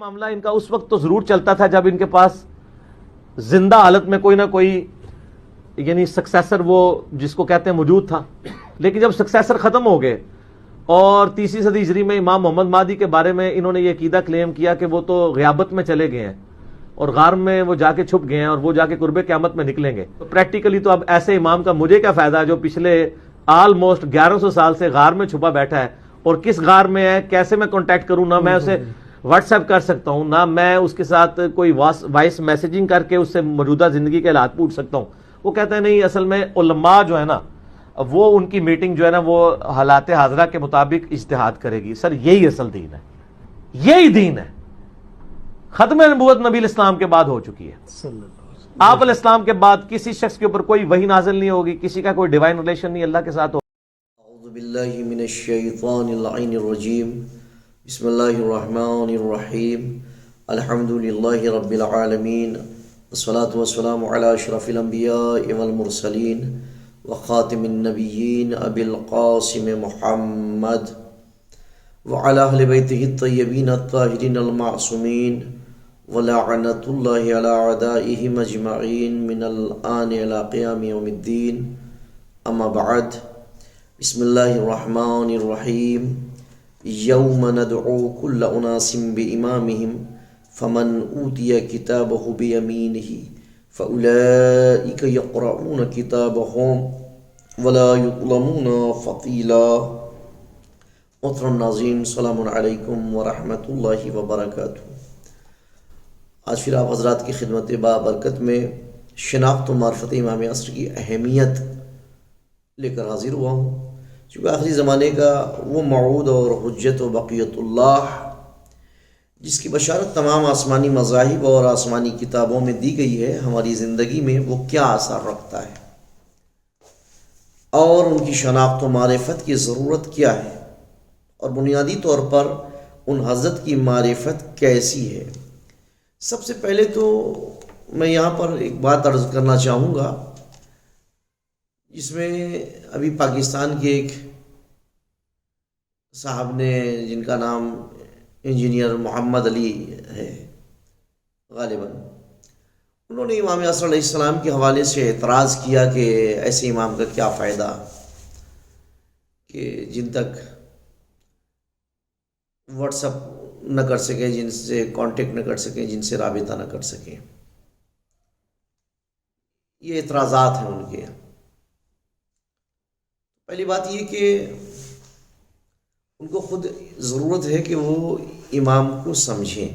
معاملہ ان کا اس وقت تو ضرور چلتا تھا جب ان کے پاس زندہ حالت میں کوئی نہ کوئی یعنی سکسیسر وہ جس کو کہتے ہیں موجود تھا، لیکن جب سکسیسر ختم ہو گئے اور تیسری صدی ہجری میں امام محمد مہدی کے بارے میں انہوں نے یہ عقیدہ کلیم کیا کہ وہ تو غیابت میں چلے گئے ہیں اور غار میں وہ جا کے چھپ گئے ہیں اور وہ جا کے قرب قیامت میں نکلیں گے، تو پریکٹیکلی تو اب ایسے امام کا مجھے کیا فائدہ جو پچھلے آلموسٹ 1100 سال سے غار میں چھپا بیٹھا ہے، اور کس غار میں ہے، کیسے میں کانٹیکٹ کروں، نہ میں اسے واٹس ایپ کر سکتا ہوں، نہ میں اس کے ساتھ کوئی وائس میسیجنگ کر کے اس سے موجودہ زندگی کے حالات پوچھ سکتا ہوں۔ وہ کہتے ہیں نہیں، اصل میں علماء جو ہے نا وہ ان کی میٹنگ جو ہے نا وہ حالات حاضرہ کے مطابق اجتہاد کرے گی۔ سر یہی اصل دین ہے، یہی دین ہے۔ ختم نبوت نبی الاسلام کے بعد ہو چکی ہے۔ آپ علیہ السلام کے بعد کسی شخص کے اوپر کوئی وحی نازل نہیں ہوگی، کسی کا کوئی ڈیوائن ریلیشن نہیں اللہ کے ساتھ ہوگا۔ اعوذ باللہ من الشیطان اللعین الرجیم، بسم اللہ الرحمن الرحیم، الحمد للہ رب العالمین، والصلاة والسلام علی اشرف الانبیاء والمرسلین وخاتم النبیین ابی القاسم محمد وعلی اہل بیتہ الطیبین الطاہرین المعصومین ولعنۃ اللہ علی اعدائہم اجمعین من الآن الی قیام یوم الدین، اما بعد، بسم اللہ الرحمن الرحیم، یوم ندعو کل اناس بامامہم فمن اوتی کتابہ بیمینہ فاولئک یقرؤون کتابہم ولا یظلمون فتیلا۔ محترم ناظرین، السلام علیکم ورحمۃ اللہ وبرکاتہ۔ آج پھر آپ حضرات کی خدمت بابرکت میں شناخت و معرفت امام عصر کی اہمیت لے کر حاضر ہوا ہوں، چونکہ آخری زمانے کا وہ موعود اور حجت و بقیت اللہ جس کی بشارت تمام آسمانی مذاہب اور آسمانی کتابوں میں دی گئی ہے، ہماری زندگی میں وہ کیا اثر رکھتا ہے اور ان کی شناخت و معرفت کی ضرورت کیا ہے، اور بنیادی طور پر ان حضرت کی معرفت کیسی ہے۔ سب سے پہلے تو میں یہاں پر ایک بات عرض کرنا چاہوں گا، جس میں ابھی پاکستان کے ایک صاحب نے، جن کا نام انجینئر محمد علی ہے غالباً، انہوں نے امام عصر علیہ السلام کے حوالے سے اعتراض کیا کہ ایسے امام کا کیا فائدہ کہ جن تک واٹس اپ نہ کر سکیں، جن سے کانٹیکٹ نہ کر سکیں، جن سے رابطہ نہ کر سکیں۔ یہ اعتراضات ہیں ان کے۔ پہلی بات یہ کہ ان کو خود ضرورت ہے کہ وہ امام کو سمجھیں،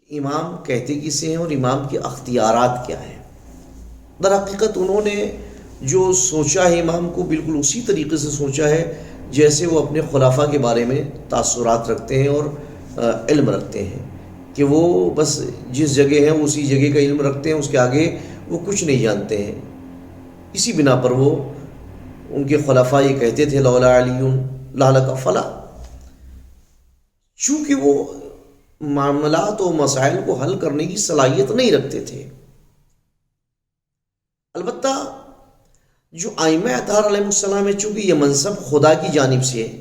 امام کہتے کسے ہیں اور امام کے اختیارات کیا ہیں۔ در حقیقت انہوں نے جو سوچا ہے امام کو بالکل اسی طریقے سے سوچا ہے جیسے وہ اپنے خلافہ کے بارے میں تاثرات رکھتے ہیں اور علم رکھتے ہیں، کہ وہ بس جس جگہ ہیں اسی جگہ کا علم رکھتے ہیں، اس کے آگے وہ کچھ نہیں جانتے ہیں۔ اسی بنا پر وہ ان کے خلفاء یہ کہتے تھے لولا علی لعلک فلا، چونکہ وہ معاملات و مسائل کو حل کرنے کی صلاحیت نہیں رکھتے تھے۔ البتہ جو ائمہ اطہار علیہ السلام ہے، چونکہ یہ منصب خدا کی جانب سے ہے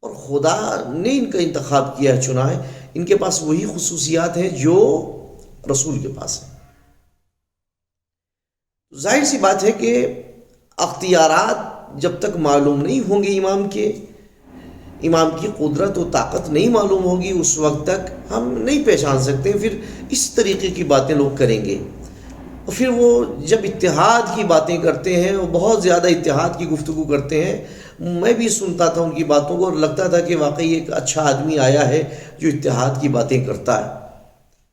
اور خدا نے ان کا انتخاب کیا ہے، چنا ہے، ان کے پاس وہی خصوصیات ہیں جو رسول کے پاس ہیں۔ ظاہر سی بات ہے کہ اختیارات جب تک معلوم نہیں ہوں گے امام کے، امام کی قدرت و طاقت نہیں معلوم ہوگی، اس وقت تک ہم نہیں پہچان سکتے۔ پھر اس طریقے کی باتیں لوگ کریں گے، اور پھر وہ جب اتحاد کی باتیں کرتے ہیں، وہ بہت زیادہ اتحاد کی گفتگو کرتے ہیں۔ میں بھی سنتا تھا ان کی باتوں کو اور لگتا تھا کہ واقعی ایک اچھا آدمی آیا ہے جو اتحاد کی باتیں کرتا ہے،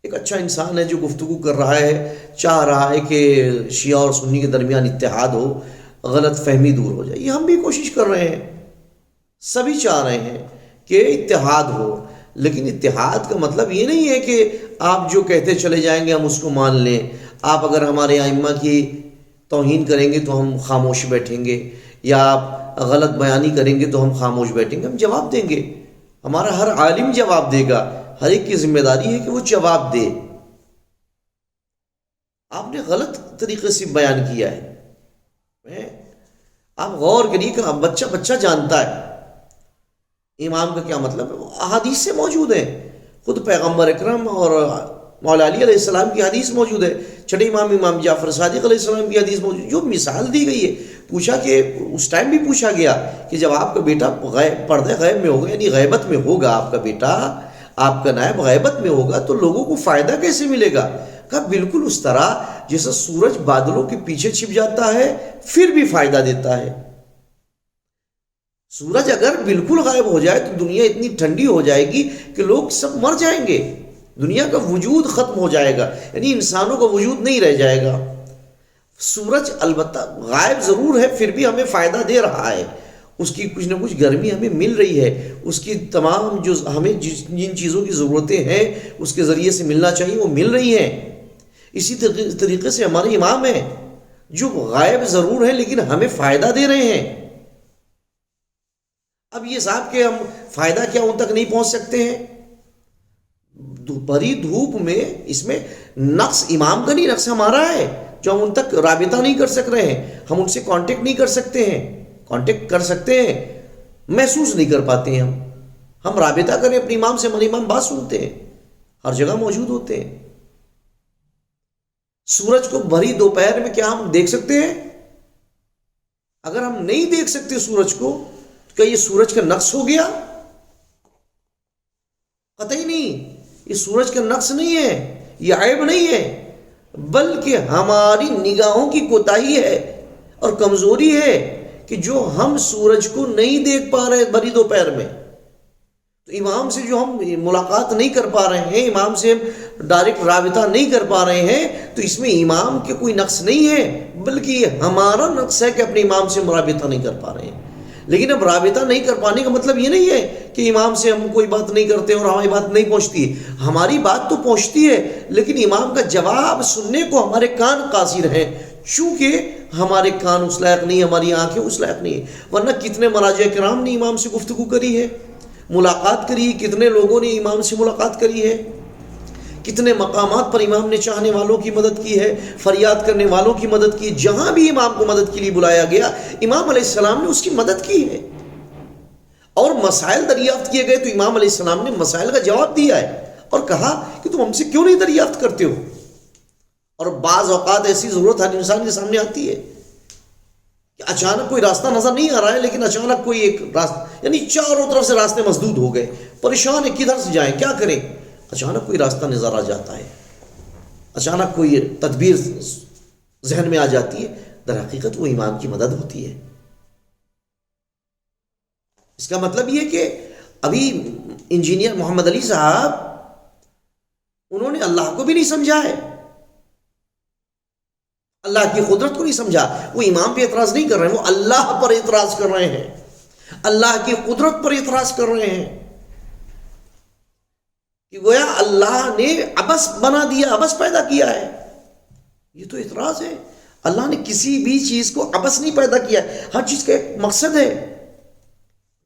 ایک اچھا انسان ہے جو گفتگو کر رہا ہے، چاہ رہا ہے کہ شیعہ اور سنی کے درمیان اتحاد ہو، غلط فہمی دور ہو جائے۔ یہ ہم بھی کوشش کر رہے ہیں، سبھی چاہ رہے ہیں کہ اتحاد ہو، لیکن اتحاد کا مطلب یہ نہیں ہے کہ آپ جو کہتے چلے جائیں گے ہم اس کو مان لیں۔ آپ اگر ہمارے ائمہ کی توہین کریں گے تو ہم خاموش بیٹھیں گے، یا آپ غلط بیانی کریں گے تو ہم خاموش بیٹھیں گے؟ ہم جواب دیں گے، ہمارا ہر عالم جواب دے گا، ہر ایک کی ذمہ داری ہے کہ وہ جواب دے۔ آپ نے غلط طریقے سے بیان کیا ہے، آپ غور کریے کہ بچہ جانتا ہے امام کا کیا مطلب ہے، وہ احادیث سے موجود ہیں۔ خود پیغمبر اکرم اور مولا علی علیہ السلام کی حدیث موجود ہے، چھٹے امام جعفر صادق علیہ السلام کی حدیث موجود، جو مثال دی گئی ہے. پوچھا کہ اس ٹائم بھی پوچھا گیا کہ جب آپ کا بیٹا پردہ غیب میں ہوگا، یعنی غیبت میں ہوگا، آپ کا بیٹا، آپ کا نائب غیبت میں ہوگا، تو لوگوں کو فائدہ کیسے ملے گا؟ کہا بالکل اس طرح جیسا سورج بادلوں کے پیچھے چھپ جاتا ہے پھر بھی فائدہ دیتا ہے. سورج اگر بالکل غائب ہو جائے تو دنیا اتنی ٹھنڈی ہو جائے گی کہ لوگ سب مر جائیں گے، دنیا کا وجود ختم ہو جائے گا، یعنی انسانوں کا وجود نہیں رہ جائے گا. سورج البتہ غائب ضرور ہے پھر بھی ہمیں فائدہ دے رہا ہے، اس کی کچھ نہ کچھ گرمی ہمیں مل رہی ہے، اس کی تمام جو ہمیں جن چیزوں کی ضرورتیں ہیں اس کے ذریعے سے ملنا چاہیے وہ مل رہی ہیں. اسی طریقے سے ہمارے امام ہیں جو غائب ضرور ہیں لیکن ہمیں فائدہ دے رہے ہیں. اب یہ صاحب کہ ہم فائدہ کیا ان تک نہیں پہنچ سکتے ہیں؟ بھری دھوپ میں اس میں نقص امام کا نہیں، نقص ہمارا ہے جو ہم ان تک رابطہ نہیں کر سک رہے ہیں، ہم ان سے کانٹیکٹ نہیں کر سکتے ہیں. کانٹیکٹ کر سکتے ہیں، محسوس نہیں کر پاتے ہیں. ہم رابطہ کریں اپنے امام سے، ہمارے امام بات سنتے ہیں، ہر جگہ موجود ہوتے ہیں. سورج کو بھری دوپہر میں کیا ہم دیکھ سکتے ہیں؟ اگر ہم نہیں دیکھ سکتے سورج کو، کیا یہ سورج کا نقص ہو گیا؟ قطعی نہیں، یہ سورج کا نقص نہیں ہے، یہ عیب نہیں ہے، بلکہ ہماری نگاہوں کی کوتاہی ہے اور کمزوری ہے کہ جو ہم سورج کو نہیں دیکھ پا رہے بھری دوپہر میں. تو امام سے جو ہم ملاقات نہیں کر پا رہے ہیں، امام سے ہم ڈائریکٹ رابطہ نہیں کر پا رہے ہیں، تو اس میں امام کے کوئی نقص نہیں ہے بلکہ یہ ہمارا نقص ہے کہ اپنے امام سے رابطہ نہیں کر پا رہے ہیں. لیکن اب رابطہ نہیں کر پانے کا مطلب یہ نہیں ہے کہ امام سے ہم کوئی بات نہیں کرتے اور ہماری بات نہیں پہنچتی. ہماری بات تو پہنچتی ہے لیکن امام کا جواب سننے کو ہمارے کان قاصر ہیں، چونکہ ہمارے کان اس لائق نہیں، ہماری آنکھیں اس لائق نہیں. ورنہ کتنے مراجع کرام نے امام سے گفتگو کری ہے، ملاقات کری، کتنے لوگوں نے امام سے ملاقات کری ہے، کتنے مقامات پر امام نے چاہنے والوں کی مدد کی ہے، فریاد کرنے والوں کی مدد کی. جہاں بھی امام کو مدد کے لیے بلایا گیا امام علیہ السلام نے اس کی مدد کی ہے. اور مسائل دریافت کیے گئے تو امام علیہ السلام نے مسائل کا جواب دیا ہے اور کہا کہ تم ہم سے کیوں نہیں دریافت کرتے ہو. اور بعض اوقات ایسی ضرورت ہر انسان کے سامنے آتی ہے کہ اچانک کوئی راستہ نظر نہیں آ رہا ہے، لیکن اچانک کوئی ایک راستہ، یعنی چاروں طرف سے راستے مسدود ہو گئے، پریشان ہے کدھر سے جائیں، کیا کریں. اچانک کوئی راستہ نظر آ جاتا ہے، اچانک کوئی تدبیر ذہن میں آ جاتی ہے، در حقیقت وہ امام کی مدد ہوتی ہے. اس کا مطلب یہ کہ ابھی انجینئر محمد علی صاحب انہوں نے اللہ کو بھی نہیں سمجھا ہے، اللہ کی قدرت کو نہیں سمجھا. وہ امام پہ اعتراض نہیں کر رہے ہیں، وہ اللہ پر اعتراض کر رہے ہیں، اللہ کی قدرت پر اعتراض کر رہے ہیں کہ گویا اللہ نے عبث بنا دیا، عبث پیدا کیا ہے. یہ تو اعتراض ہے. اللہ نے کسی بھی چیز کو عبث نہیں پیدا کیا ہے، ہر چیز کا ایک مقصد ہے.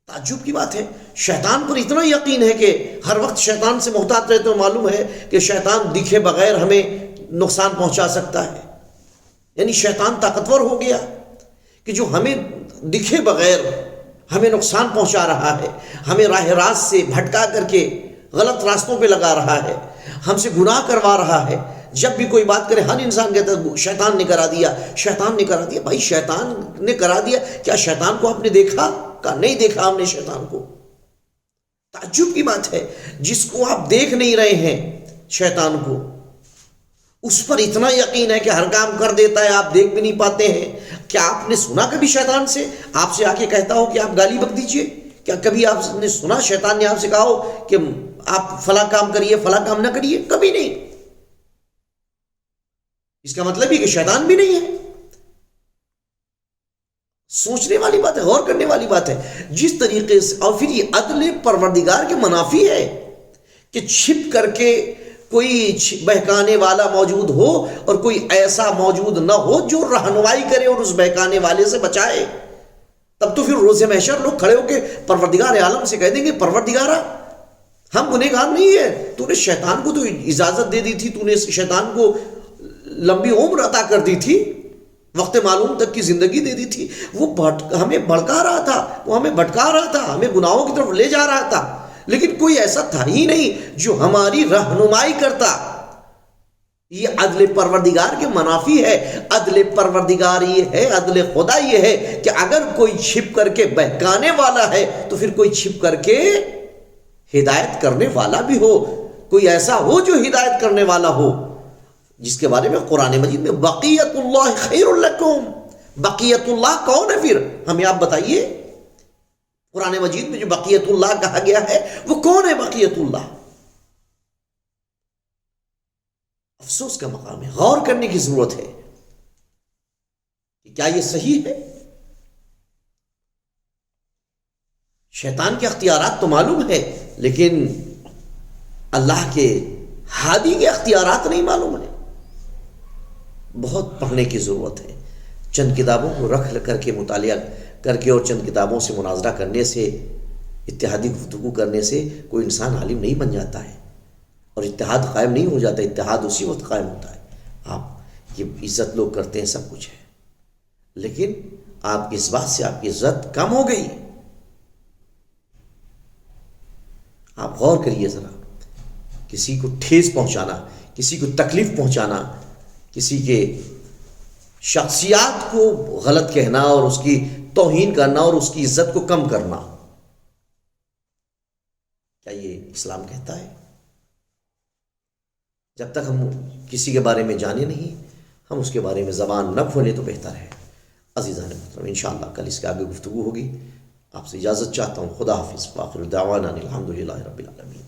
تعجب کی بات ہے، شیطان پر اتنا یقین ہے کہ ہر وقت شیطان سے محتاط رہتے ہیں. معلوم ہے کہ شیطان دکھے بغیر ہمیں نقصان پہنچا سکتا ہے، یعنی شیطان طاقتور ہو گیا کہ جو ہمیں دکھے بغیر ہمیں نقصان پہنچا رہا ہے، ہمیں راہ راست سے بھٹکا کر کے غلط راستوں پہ لگا رہا ہے، ہم سے گناہ کروا رہا ہے. جب بھی کوئی بات کرے ہر انسان کہتا ہے شیطان نے کرا دیا، شیطان نے کرا دیا. بھائی شیطان نے کرا دیا، کیا شیطان کو آپ نے دیکھا؟ کہا نہیں دیکھا ہم نے شیطان کو. تعجب کی بات ہے، جس کو آپ دیکھ نہیں رہے ہیں شیطان کو، اس پر اتنا یقین ہے کہ ہر کام کر دیتا ہے، آپ دیکھ بھی نہیں پاتے ہیں. کیا آپ نے سنا کبھی شیطان سے آپ سے آ کے کہتا ہو کہ آپ گالی بک دیجئے؟ کیا کبھی آپ نے سنا شیطان نے آپ سے کہا ہو کہ آپ فلاں کام کریے فلاں کام نہ کریے؟ کبھی نہیں. اس کا مطلب یہ کہ شیطان بھی نہیں ہے. سوچنے والی بات ہے، غور کرنے والی بات ہے. جس طریقے سے، اور پھر یہ عدل پروردگار کے منافی ہے کہ چھپ کر کے کوئی بہکانے والا موجود ہو اور کوئی ایسا موجود نہ ہو جو رہنمائی کرے اور اس بہکانے والے سے بچائے. تب تو پھر روز محشر لوگ کھڑے ہو کے پروردگار عالم سے کہہ دیں گے پروردگارا ہم گنہگار نہیں ہیں، تو نے شیطان کو تو اجازت دے دی تھی، تو نے شیطان کو لمبی عمر عطا کر دی تھی، وقت معلوم تک کی زندگی دے دی تھی. وہ ہمیں بھڑکا رہا تھا، وہ ہمیں بھٹکا رہا تھا، ہمیں گناہوں کی طرف لے جا رہا تھا. لیکن کوئی ایسا تھا ہی نہیں جو ہماری رہنمائی کرتا. یہ عدل پروردگار کے منافی ہے. عدل پروردگار یہ ہے، عدل خدا یہ ہے کہ اگر کوئی چھپ کر کے بہکانے والا ہے تو پھر کوئی چھپ کر کے ہدایت کرنے والا بھی ہو. کوئی ایسا ہو جو ہدایت کرنے والا ہو، جس کے بارے میں قرآن مجید میں بقیت اللہ خیر لکم. بقیت اللہ کون ہے پھر؟ ہمیں آپ بتائیے. قرآن مجید میں جو بقیت اللہ کہا گیا ہے وہ کون ہے بقیت اللہ؟ افسوس کا مقام ہے، غور کرنے کی ضرورت ہے کہ کیا یہ صحیح ہے؟ شیطان کے اختیارات تو معلوم ہے، لیکن اللہ کے ہادی کے اختیارات نہیں معلوم ہے. بہت پڑھنے کی ضرورت ہے. چند کتابوں کو رکھ کر کے مطالعہ کر کے اور چند کتابوں سے مناظرہ کرنے سے، اتحادی گفتگو کرنے سے کوئی انسان عالم نہیں بن جاتا ہے اور اتحاد قائم نہیں ہو جاتا. اتحاد اسی وقت قائم ہوتا ہے. آپ یہ عزت لوگ کرتے ہیں، سب کچھ ہے، لیکن آپ کی اس بات سے آپ کی عزت کم ہو گئی. آپ غور کریے ذرا. کسی کو ٹھیس پہنچانا، کسی کو تکلیف پہنچانا، کسی کے شخصیات کو غلط کہنا اور اس کی توہین کرنا اور اس کی عزت کو کم کرنا، کیا یہ اسلام کہتا ہے؟ جب تک ہم کسی کے بارے میں جانے نہیں، ہم اس کے بارے میں زبان نہ کھولیں تو بہتر ہے. عزیزان محترم، انشاءاللہ کل اس کے آگے گفتگو ہوگی. آپ سے اجازت چاہتا ہوں. خدا حافظ. وآخر دعوانا الحمدللہ رب العالمین.